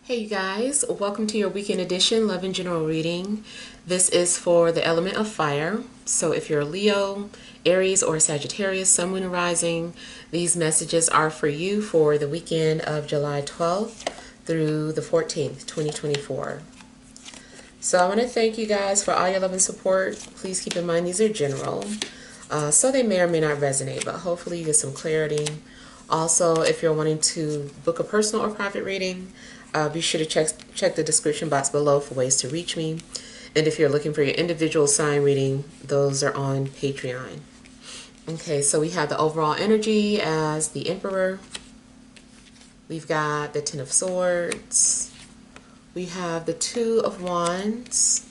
Hey you guys, welcome to your weekend edition Love and General reading. This is for the element of fire. So if you're a Leo, Aries, or Sagittarius, Sun, Moon, and Rising, these messages are for you for the weekend of July 12th through the 14th, 2024. So I want to thank you guys for all your love and support. Please keep in mind these are general, so they may or may not resonate, but hopefully you get some clarity. Also, if you're wanting to book a personal or private reading, be sure to check the description box below for ways to reach me. And if you're looking for your individual sign reading, those are on Patreon. Okay, so we have the overall energy as the Emperor. We've got the Ten of Swords. We have the Two of Wands.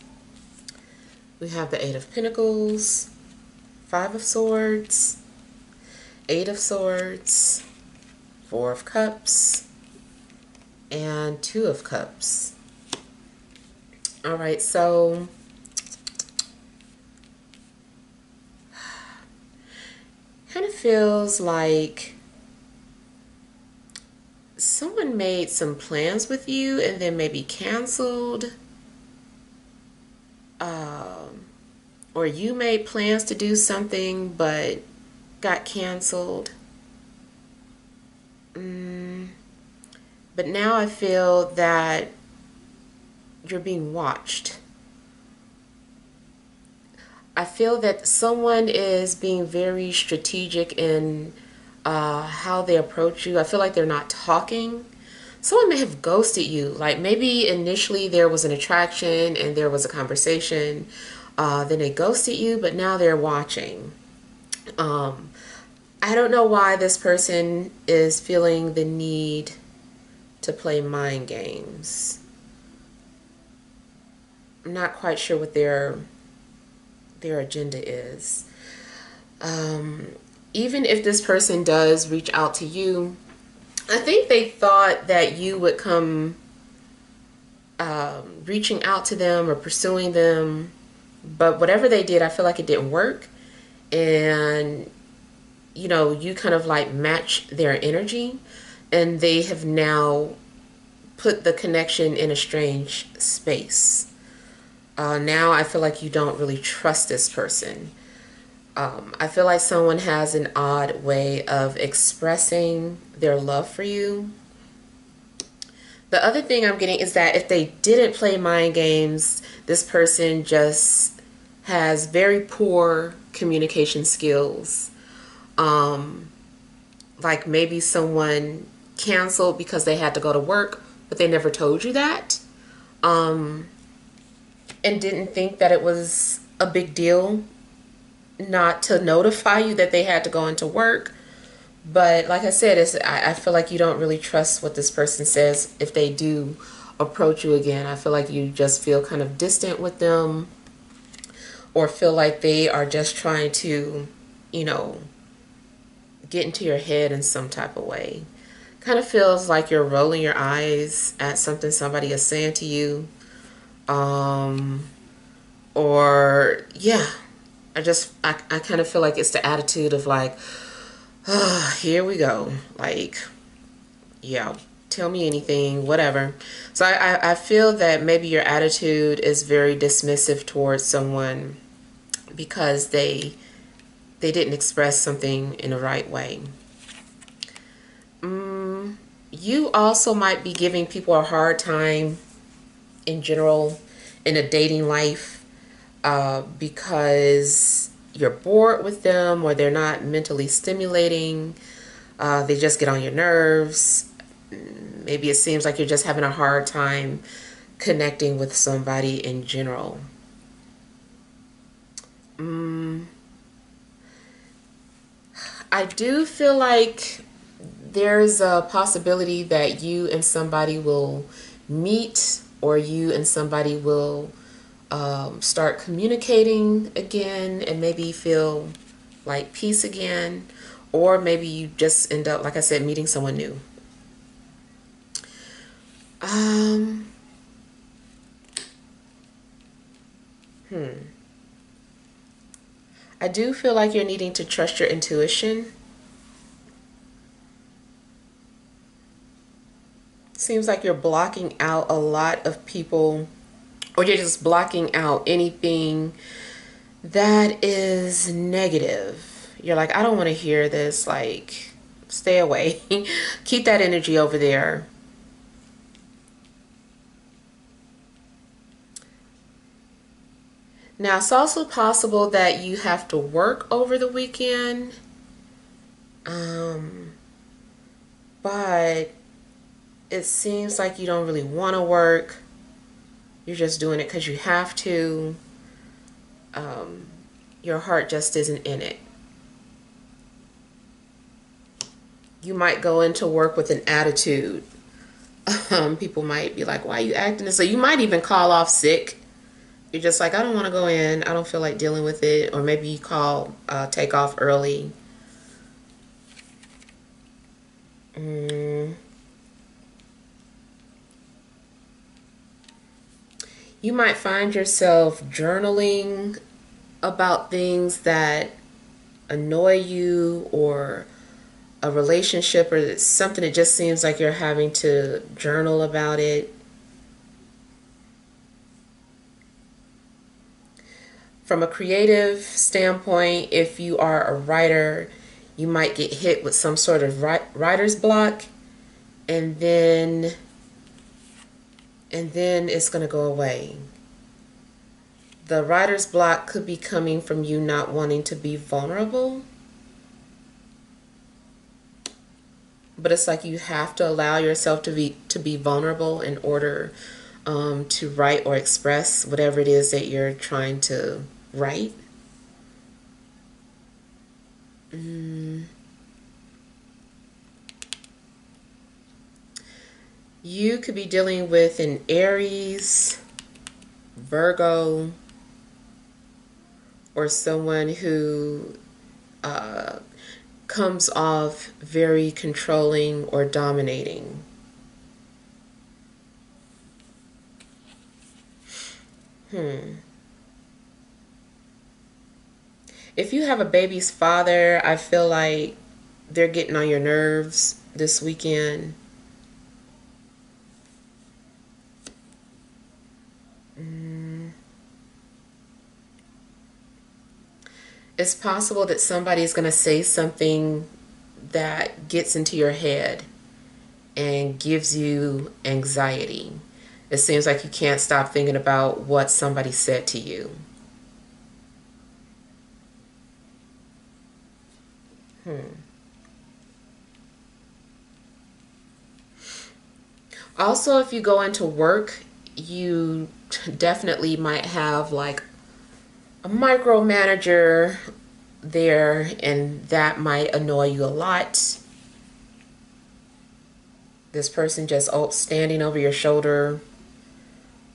We have the Eight of Pentacles, Five of Swords, Eight of Swords, Four of Cups, and Two of Cups. All right, so kind of feels like someone made some plans with you and then maybe canceled, or you made plans to do something but got canceled. But now I feel that you're being watched. I feel that someone is being very strategic in how they approach you. I feel like they're not talking. Someone may have ghosted you. Like maybe initially there was an attraction and there was a conversation. Then they ghosted you, but now they're watching. I don't know why this person is feeling the need to play mind games. I'm not quite sure what their agenda is. Even if this person does reach out to you, I think they thought that you would come reaching out to them or pursuing them, but whatever they did, I feel like it didn't work. And you know, you kind of like match their energy, and they have now put the connection in a strange space. Now I feel like you don't really trust this person. I feel like someone has an odd way of expressing their love for you. The other thing I'm getting is that if they didn't play mind games, this person just has very poor communication skills. Like maybe someone canceled because they had to go to work, but they never told you that, and didn't think that it was a big deal not to notify you that they had to go into work. But like I said, I feel like you don't really trust what this person says. If they do approach you again, I feel like you just feel kind of distant with them, or feel like they are just trying to, you know, get into your head in some type of way. Kind of feels like you're rolling your eyes at something somebody is saying to you. Or yeah, I kind of feel like it's the attitude of like, oh, here we go. Like, yeah, tell me anything, whatever. So I feel that maybe your attitude is very dismissive towards someone because they didn't express something in the right way. You also might be giving people a hard time in general in a dating life because you're bored with them, or they're not mentally stimulating. They just get on your nerves. Maybe it seems like you're just having a hard time connecting with somebody in general. I do feel like there's a possibility that you and somebody will meet, or you and somebody will start communicating again and maybe feel like peace again, or maybe you just end up, like I said, meeting someone new. I do feel like you're needing to trust your intuition. Seems like you're blocking out a lot of people, or you're just blocking out anything that is negative. You're like, I don't want to hear this. Like, stay away. Keep that energy over there. Now, it's also possible that you have to work over the weekend. But it seems like you don't really want to work. You're just doing it because you have to. Your heart just isn't in it. You might go into work with an attitude. People might be like, why are you acting this way? You might even call off sick. You're just like, I don't want to go in. I don't feel like dealing with it. Or maybe you take off early. You might find yourself journaling about things that annoy you, or a relationship, or something that just seems like you're having to journal about it. From a creative standpoint, if you are a writer, you might get hit with some sort of writer's block, and then it's going to go away. The writer's block could be coming from you not wanting to be vulnerable. But it's like you have to allow yourself to be vulnerable in order to write or express whatever it is that you're trying to write. You could be dealing with an Aries, Virgo, or someone who comes off very controlling or dominating. If you have a baby's father, I feel like they're getting on your nerves this weekend. It's possible that somebody's going to say something that gets into your head and gives you anxiety. It seems like you can't stop thinking about what somebody said to you. Also, if you go into work, you definitely might have like a micromanager there, and that might annoy you a lot. This person just standing over your shoulder,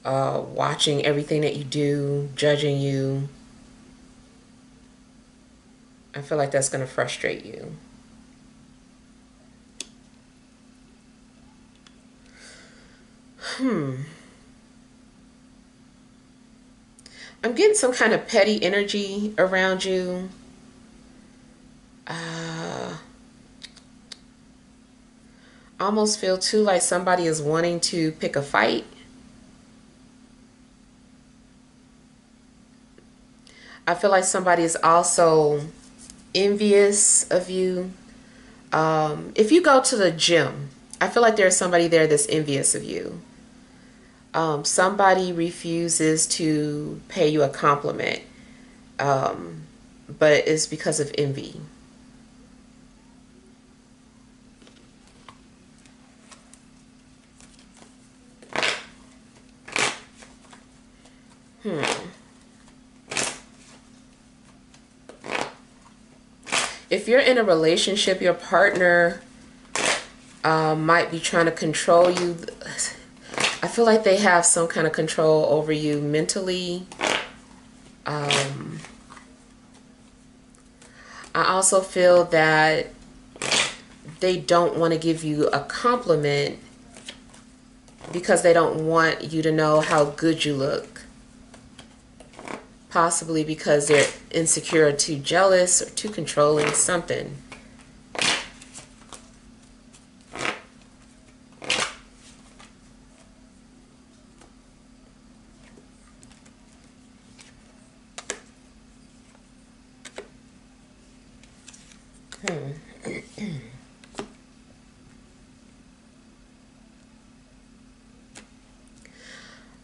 watching everything that you do, judging you. I feel like that's going to frustrate you. I'm getting some kind of petty energy around you. Almost feel too like somebody is wanting to pick a fight. I feel like somebody is also envious of you. If you go to the gym, I feel like there's somebody there that's envious of you. Somebody refuses to pay you a compliment, but it's because of envy. If you're in a relationship, your partner might be trying to control you. I feel like they have some kind of control over you mentally. I also feel that they don't want to give you a compliment because they don't want you to know how good you look. Possibly because they're insecure or too jealous or too controlling, something.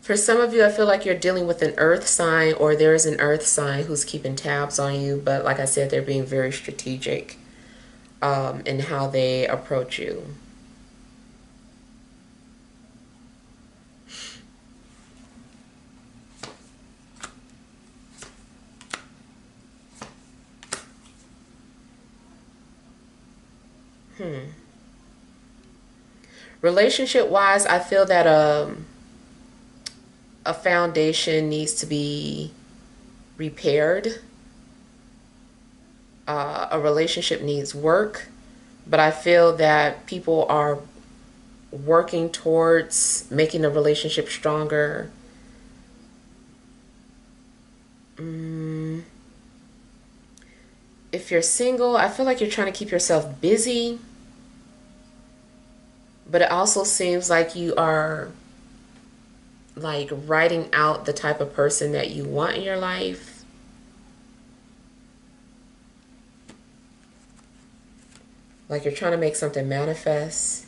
For some of you, I feel like you're dealing with an earth sign, or there is an earth sign who's keeping tabs on you. But like I said, they're being very strategic in how they approach you. Relationship wise, I feel that a foundation needs to be repaired. A relationship needs work, but I feel that people are working towards making the relationship stronger. If you're single, I feel like you're trying to keep yourself busy, but it also seems like you are like writing out the type of person that you want in your life. Like you're trying to make something manifest.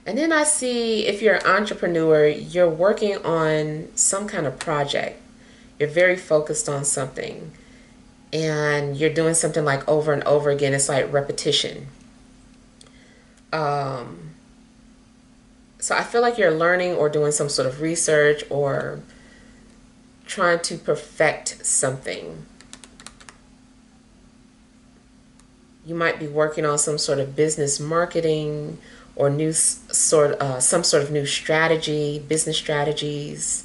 And then I see if you're an entrepreneur, you're working on some kind of project. You're very focused on something. And you're doing something like over and over again. It's like repetition. So I feel like you're learning or doing some sort of research or trying to perfect something. You might be working on some sort of business marketing or some sort of new strategy, business strategies.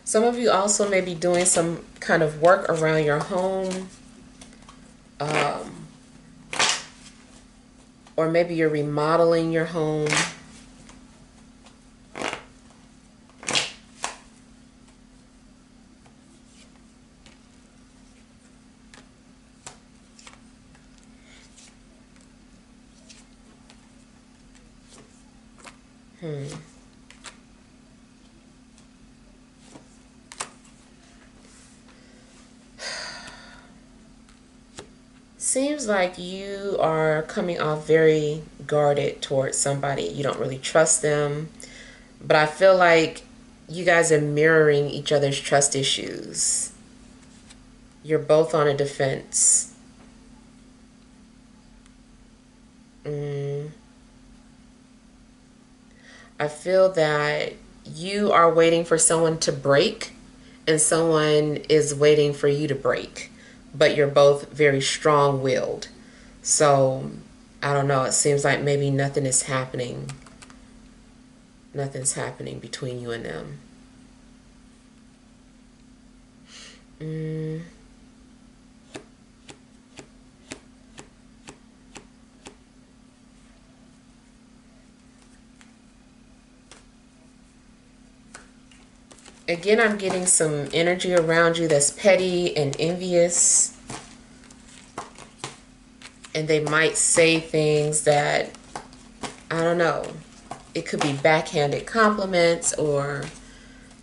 Some of you also may be doing some kind of work around your home. Or maybe you're remodeling your home. Seems like you are coming off very guarded towards somebody. You don't really trust them. But I feel like you guys are mirroring each other's trust issues. You're both on a defense. I feel that you are waiting for someone to break and someone is waiting for you to break. But you're both very strong-willed. So, I don't know. It seems like maybe nothing is happening. Nothing's happening between you and them. Again, I'm getting some energy around you that's petty and envious. And they might say things that, I don't know, it could be backhanded compliments, or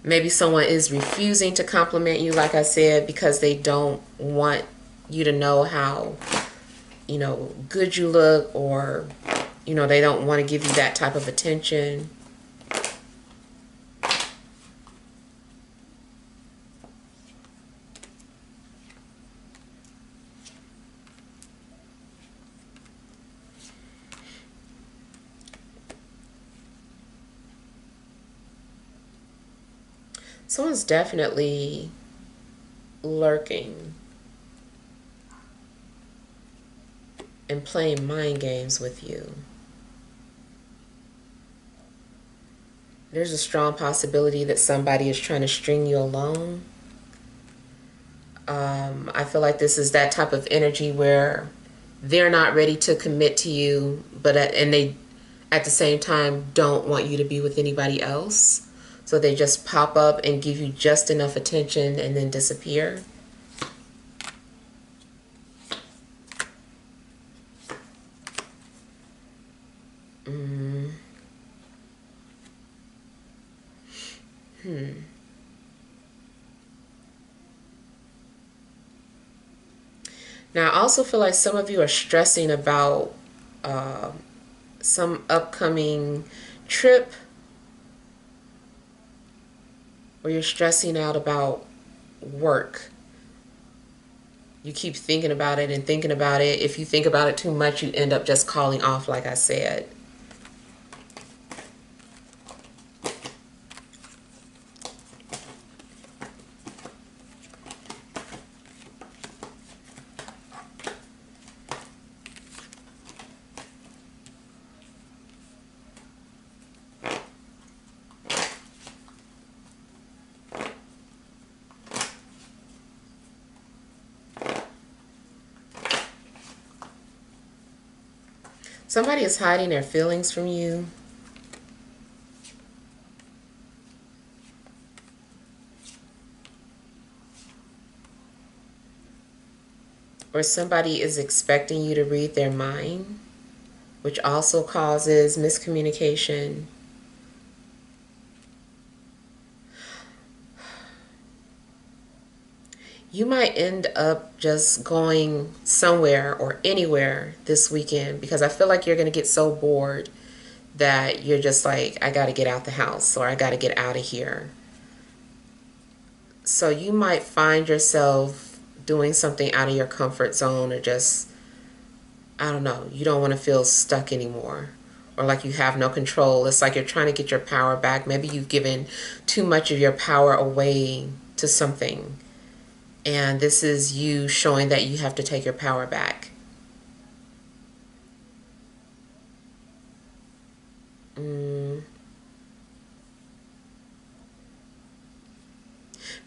maybe someone is refusing to compliment you, like I said, because they don't want you to know how, good you look, or, they don't want to give you that type of attention. Someone's definitely lurking and playing mind games with you. There's a strong possibility that somebody is trying to string you along. I feel like this is that type of energy where they're not ready to commit to you, and they at the same time don't want you to be with anybody else. So they just pop up and give you just enough attention and then disappear. Now, I also feel like some of you are stressing about some upcoming trip, or you're stressing out about work. You keep thinking about it and thinking about it. If you think about it too much, you end up just calling off, like I said. Somebody is hiding their feelings from you. Or somebody is expecting you to read their mind, which also causes miscommunication. You might end up just going somewhere or anywhere this weekend, because I feel like you're going to get so bored that you're just like, I got to get out the house, or I got to get out of here. So you might find yourself doing something out of your comfort zone, or just, I don't know, you don't want to feel stuck anymore, or like you have no control. It's like you're trying to get your power back. Maybe you've given too much of your power away to something. And this is you showing that you have to take your power back.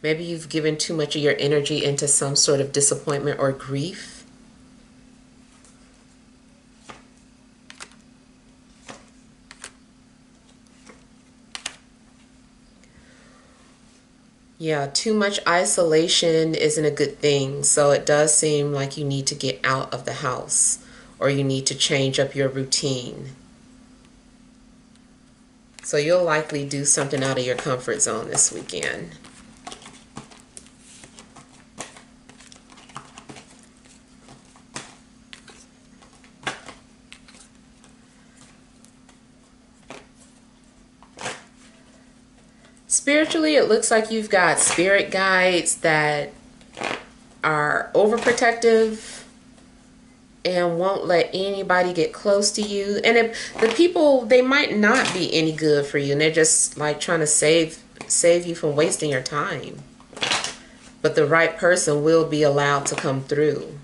Maybe you've given too much of your energy into some sort of disappointment or grief. Yeah, too much isolation isn't a good thing. So it does seem like you need to get out of the house, or you need to change up your routine. So you'll likely do something out of your comfort zone this weekend. Spiritually, it looks like you've got spirit guides that are overprotective and won't let anybody get close to you. And if the people, they might not be any good for you, and they're just like trying to save you from wasting your time. But the right person will be allowed to come through.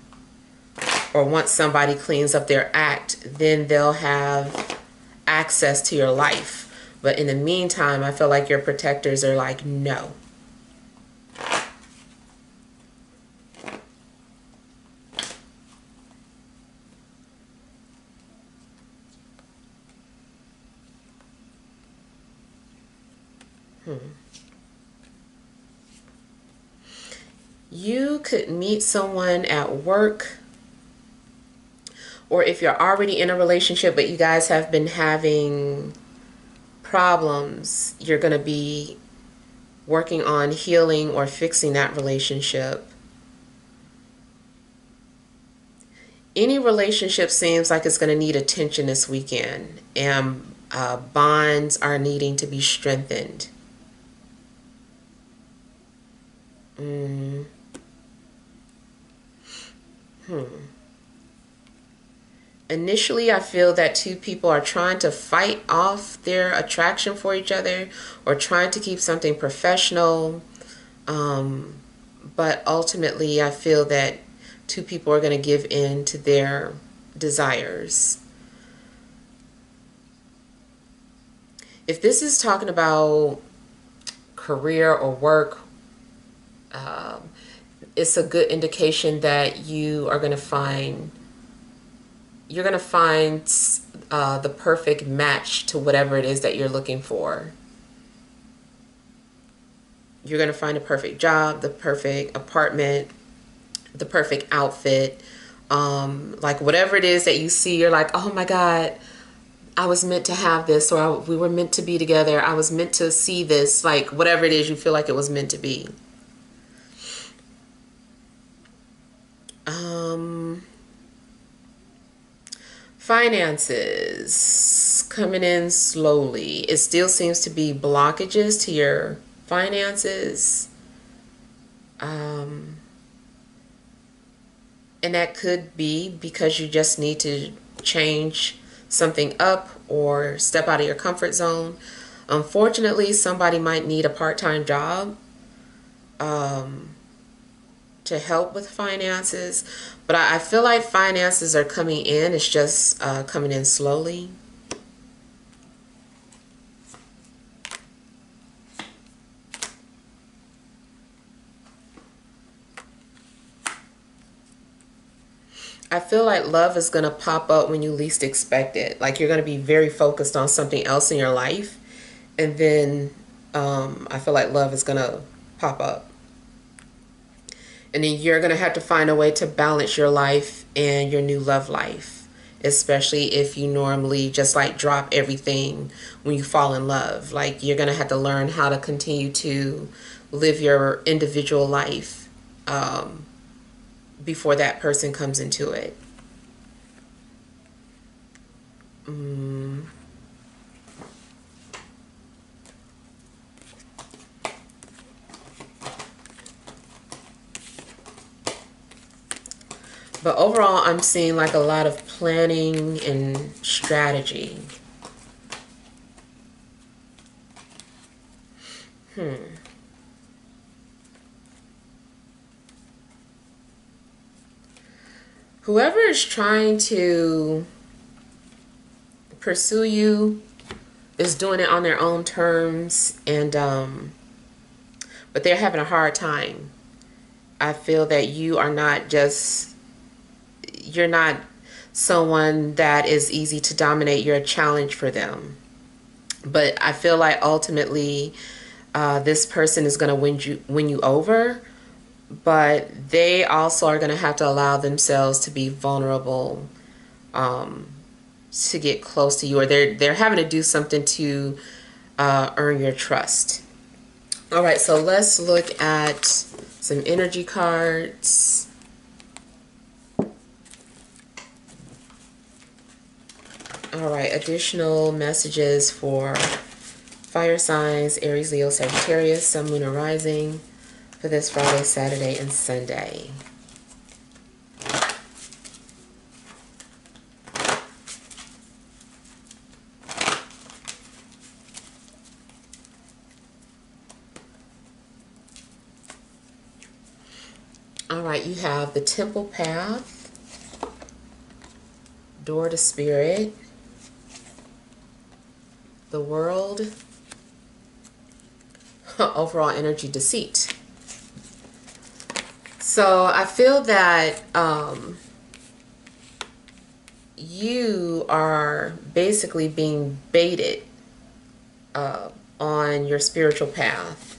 Or once somebody cleans up their act, then they'll have access to your life. But in the meantime, I feel like your protectors are like, no. You could meet someone at work, or if you're already in a relationship but you guys have been having problems, you're going to be working on healing or fixing that relationship. Any relationship seems like it's going to need attention this weekend, and bonds are needing to be strengthened. Initially, I feel that two people are trying to fight off their attraction for each other, or trying to keep something professional. But ultimately, I feel that two people are going to give in to their desires. If this is talking about career or work, it's a good indication that you are going to find the perfect match to whatever it is that you're looking for. You're going to find a perfect job, the perfect apartment, the perfect outfit. Like whatever it is that you see, you're like, oh my God, I was meant to have this, or we were meant to be together. I was meant to see this, like whatever it is you feel like it was meant to be. Finances coming in slowly. It still seems to be blockages to your finances. And that could be because you just need to change something up or step out of your comfort zone. Unfortunately, somebody might need a part-time job to help with finances. But I feel like finances are coming in. It's just coming in slowly. I feel like love is going to pop up when you least expect it. Like you're going to be very focused on something else in your life. And then I feel like love is going to pop up. And then you're going to have to find a way to balance your life and your new love life. Especially if you normally just like drop everything when you fall in love. Like you're going to have to learn how to continue to live your individual life before that person comes into it. But overall, I'm seeing like a lot of planning and strategy. Whoever is trying to pursue you is doing it on their own terms, and but they're having a hard time. I feel that you're not someone that is easy to dominate. You're a challenge for them. But I feel like ultimately this person is going to win you over, but they also are going to have to allow themselves to be vulnerable to get close to you, or they're having to do something to earn your trust. All right, so let's look at some energy cards. All right, additional messages for fire signs, Aries, Leo, Sagittarius, Sun, Moon, and Rising for this Friday, Saturday, and Sunday. All right, you have the Temple Path, Door to Spirit, the World, overall energy, Deceit. So I feel that you are basically being baited on your spiritual path.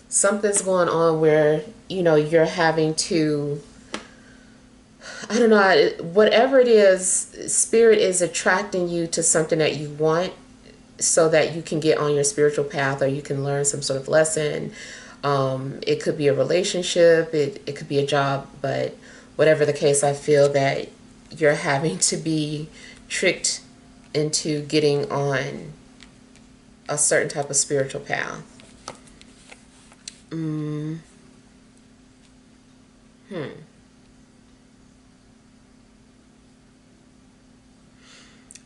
Something's going on where, you know, you're having to, I don't know, whatever it is, spirit is attracting you to something that you want so that you can get on your spiritual path, or you can learn some sort of lesson. It could be a relationship, it could be a job, but whatever the case, I feel that you're having to be tricked into getting on a certain type of spiritual path.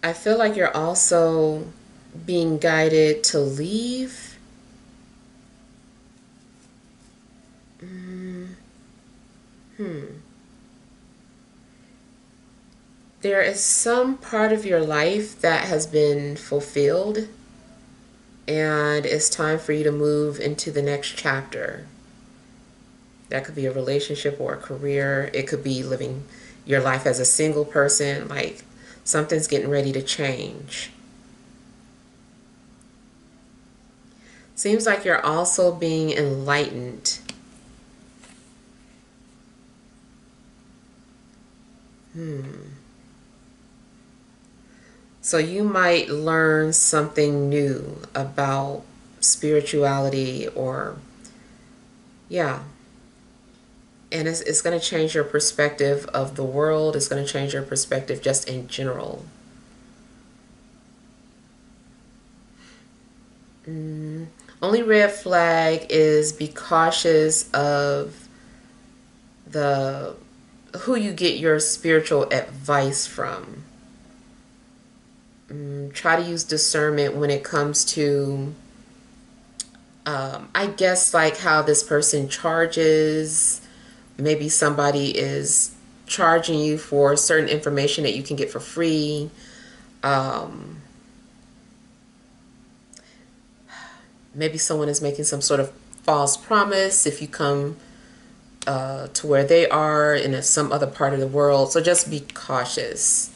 I feel like you're also being guided to leave. There is some part of your life that has been fulfilled, and it's time for you to move into the next chapter. That could be a relationship or a career. It could be living your life as a single person. Like something's getting ready to change. Seems like you're also being enlightened. So you might learn something new about spirituality, or yeah. And it's going to change your perspective of the world. It's going to change your perspective just in general. Only red flag is be cautious of the who you get your spiritual advice from. Try to use discernment when it comes to, I guess, like how this person charges. Maybe somebody is charging you for certain information that you can get for free. Maybe someone is making some sort of false promise if you come to where they are in some other part of the world. So just be cautious.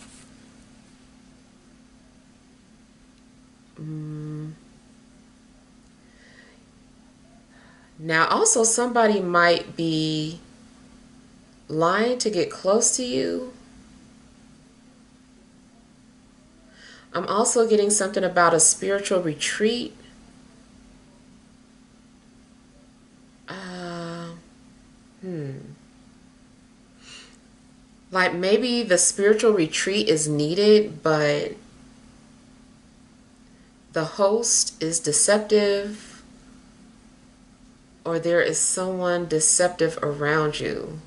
Now, also, somebody might be lying to get close to you. I'm also getting something about a spiritual retreat. Like maybe the spiritual retreat is needed, but the host is deceptive, or there is someone deceptive around you.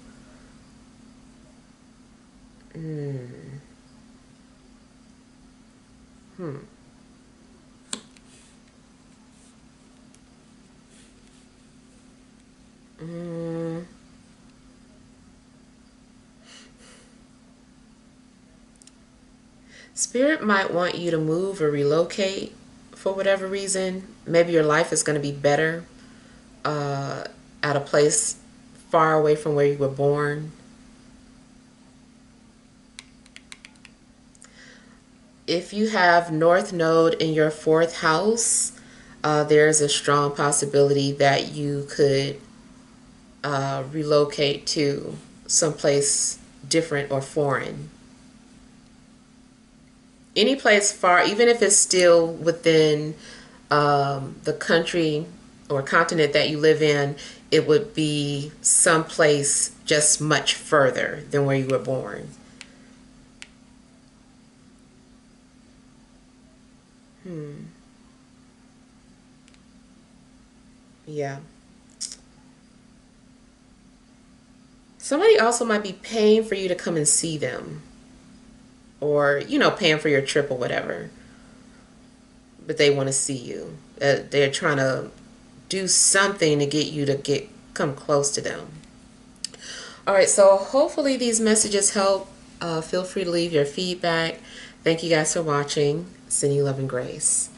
Spirit might want you to move or relocate for whatever reason. Maybe your life is going to be better at a place far away from where you were born. If you have North Node in your fourth house, there's a strong possibility that you could relocate to someplace different or foreign. Any place far, even if it's still within the country or continent that you live in, it would be someplace just much further than where you were born. Yeah. Somebody also might be paying for you to come and see them, or, paying for your trip or whatever. But they want to see you. They're trying to do something to get you to come close to them. All right, so hopefully these messages help. Feel free to leave your feedback. Thank you guys for watching. Sending you love and grace.